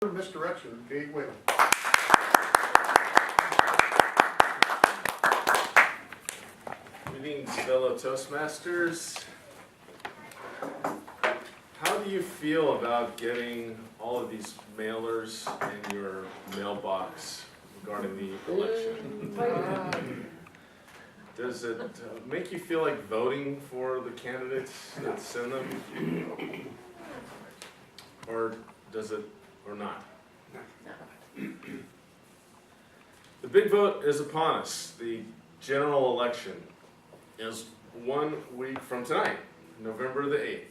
Misdirection, Dave Whalen. Greetings, fellow Toastmasters. How do you feel about getting all of these mailers in your mailbox regarding the election? Does it make you feel like voting for the candidates that send them? Or does it, or not? The big vote is upon us. The general election is 1 week from tonight, November the 8th.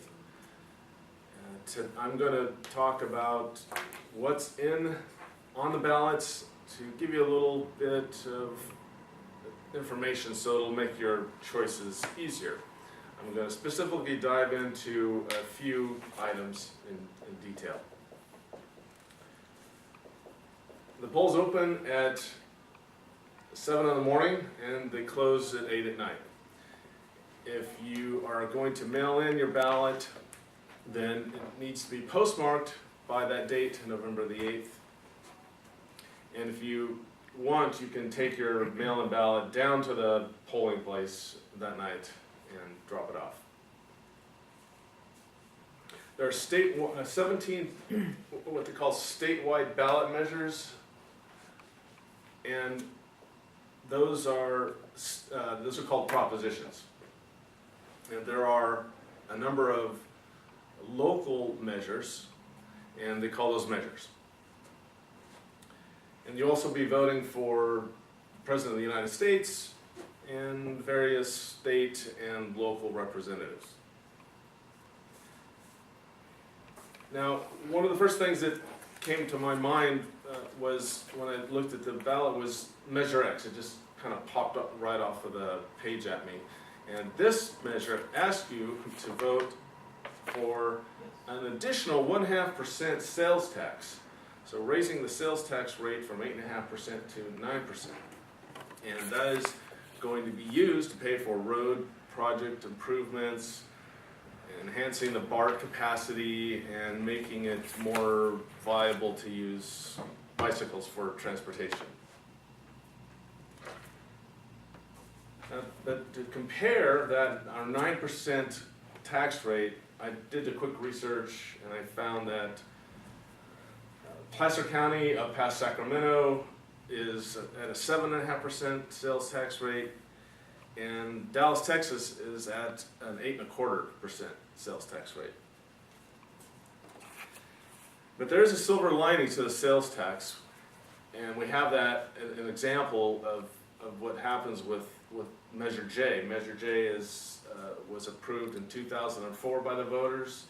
I'm going to talk about what's on the ballots to give you a little bit of information so it'll make your choices easier. I'm going to specifically dive into a few items in detail. The polls open at 7 in the morning and they close at 8 at night. If you are going to mail in your ballot, then it needs to be postmarked by that date, November the 8th. And if you want, you can take your mail-in ballot down to the polling place that night and drop it off. There are 17 what they call statewide ballot measures, and those are called propositions. And there are a number of local measures, and they call those measures. And you'll also be voting for President of the United States and various state and local representatives. Now, one of the first things that came to my mind was when I looked at the ballot was Measure X. It just kind of popped up right off of the page at me. And this measure asks you to vote for an additional 0.5% sales tax. So raising the sales tax rate from 8.5% to 9%. And that is going to be used to pay for road project improvements, enhancing the BART capacity, and making it more viable to use bicycles for transportation. But to compare that, our 9% tax rate, I did a quick research and I found that Placer County up past Sacramento is at a 7.5% sales tax rate, and Dallas, Texas is at an 8.25% sales tax rate. But there is a silver lining to the sales tax, and we have that an example of what happens with Measure J. Measure J was approved in 2004 by the voters.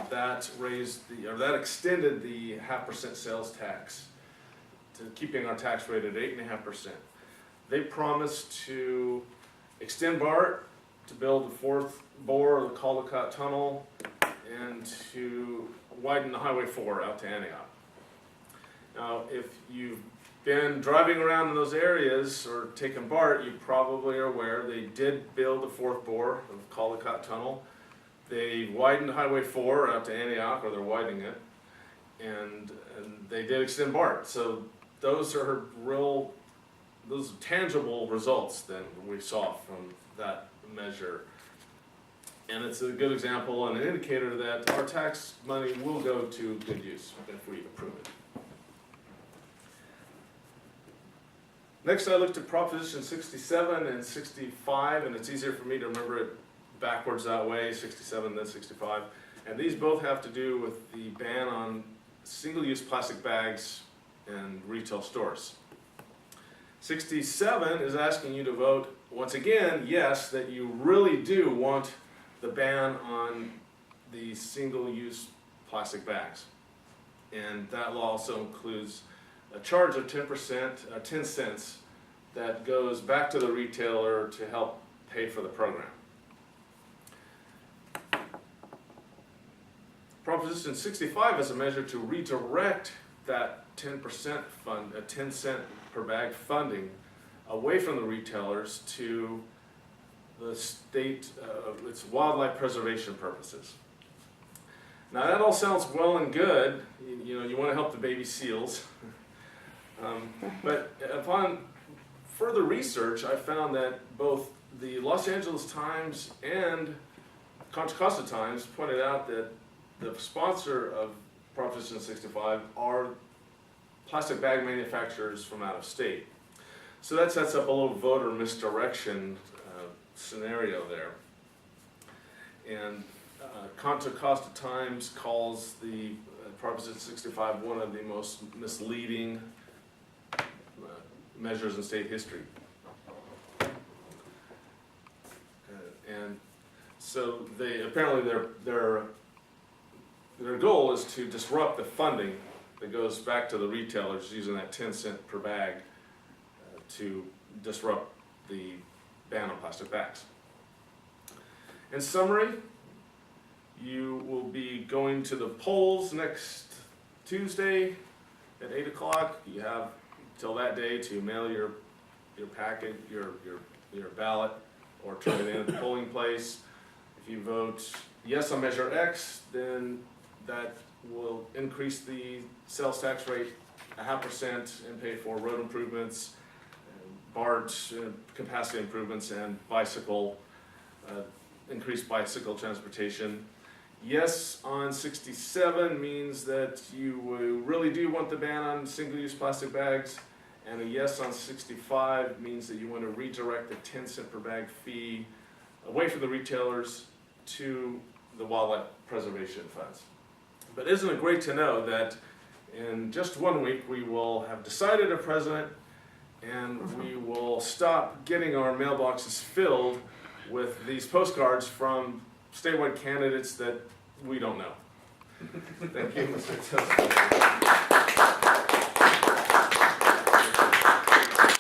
That extended the 0.5% sales tax to keeping our tax rate at 8.5%. They promised to extend BART, to build the 4th bore of the Caldecott Tunnel, and to widen the Highway 4 out to Antioch. Now, if you've been driving around in those areas or taken BART, you probably are aware they did build the 4th bore of Caldecott Tunnel. They widened Highway 4 out to Antioch, or they're widening it, and they did extend BART. So those are tangible results that we saw from that measure. And it's a good example and an indicator that our tax money will go to good use if we approve it. Next, I looked at Proposition 67 and 65, and it's easier for me to remember it backwards that way, 67 then 65. And these both have to do with the ban on single-use plastic bags in retail stores. 67 is asking you to vote, once again, yes, that you really do want the ban on the single-use plastic bags. And that law also includes a charge of 10 cents that goes back to the retailer to help pay for the program. Proposition 65 is a measure to redirect that 10% fund, 10 cent per bag funding, away from the retailers to the state, its wildlife preservation purposes. Now that all sounds well and good. You know, you want to help the baby seals. But upon further research, I found that both the Los Angeles Times and Contra Costa Times pointed out that the sponsor of Proposition 65 are plastic bag manufacturers from out of state. So that sets up a little voter misdirection scenario there. And Contra Costa Times calls the Proposition 65 one of the most misleading measures in state history. And so they apparently their goal is to disrupt the funding that goes back to the retailers using that 10 cent per bag to disrupt the ban on plastic bags. In summary, you will be going to the polls next Tuesday at 8 o'clock. You have till that day to mail your packet, your ballot, or turn it in at the polling place. If you vote yes on Measure X, then that will increase the sales tax rate 0.5% and pay for road improvements, BART capacity improvements, and increased bicycle transportation. Yes on 67 means that you really do want the ban on single-use plastic bags, and a yes on 65 means that you want to redirect the 10 cent per bag fee away from the retailers to the wildlife preservation funds. But isn't it great to know that in just 1 week we will have decided a president, and we will stop getting our mailboxes filled with these postcards from statewide candidates that we don't know. Thank you, Mr. Tesler.